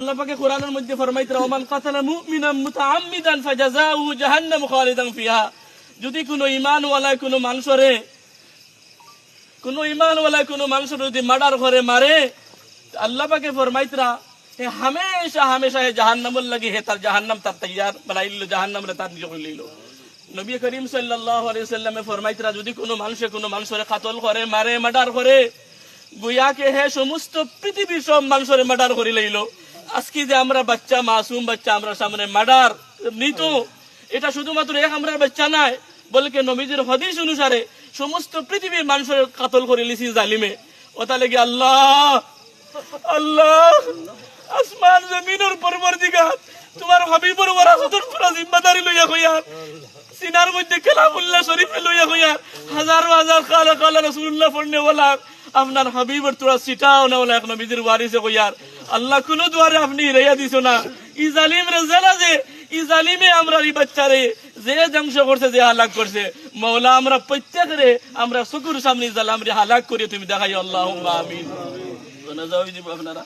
আল্লাহ পাকে কোরআনের মধ্যে ফরমাইতরা ওমান কাতালা মুমিনান মুতাআম্মিদান ফাজাযাউহু জাহান্নাম খালিদান ফিহা, যদি কোনো ঈমানওয়ালা কোনো মানুষের যদি মার্ডার করে মারে, আল্লাহ পাকে ফরমাইতরা হে হামেশা হামেশা হে জাহান্নামুল লাগি হে তার জাহান্নাম তার তৈয়ার বানাইলো, জাহান্নাম রে তার নিয়ে লইলো। নবী করিম সাল্লাল্লাহু আলাইহি ওয়াসাল্লামে ফরমাইতরা যদি কোনো মানুষের কাতল করে মারে মার্ডার করে, গুয়াকে হে সমস্ত পৃথিবীর সব মানুষের মার্ডার করে লইলো। আজকে যে আমরা বাচ্চা মাসুম বাচ্চা আমরা সামনে মার্ডার নিত, এটা শুধুমাত্র এক আমরা বাচ্চা নাই, বলকে নবীজির হাদিস অনুসারে সমস্ত পৃথিবীর মানুষের কাতল করে লিছি জালিমে। ওটা লেগে আল্লাহ আল্লাহ আসমান জমিনের পরবর্তীকার তোমার হাবিবর ওয়ারাসাতুল পুরা জিম্মাদারি লইয়া কইয়ার, সিনার মধ্যে কালামুল্লাহ শরীফে লইয়া কইয়ার, হাজার হাজার কালা কালা রাসূলুল্লাহ পড়নে ওয়ালা আপনার হাবিবর তোরা সিটাও না ওলা এক নবীজির ওয়ারিসে কইয়ার। আল্লাহ কোন দুয়ারে আপনি রেয়া দিছো না, ই জালিম রে জানা যে ই জালিমে আমরা এই বাচ্চারে যে ধ্বংস করছে যে হালাক করছে, মওলা আমরা প্রত্যেকরে আমরা চকুর সামনে জালাম রে হালাক করে তুমি দেখাই। আল্লাহুম্মা আমিন। আপনারা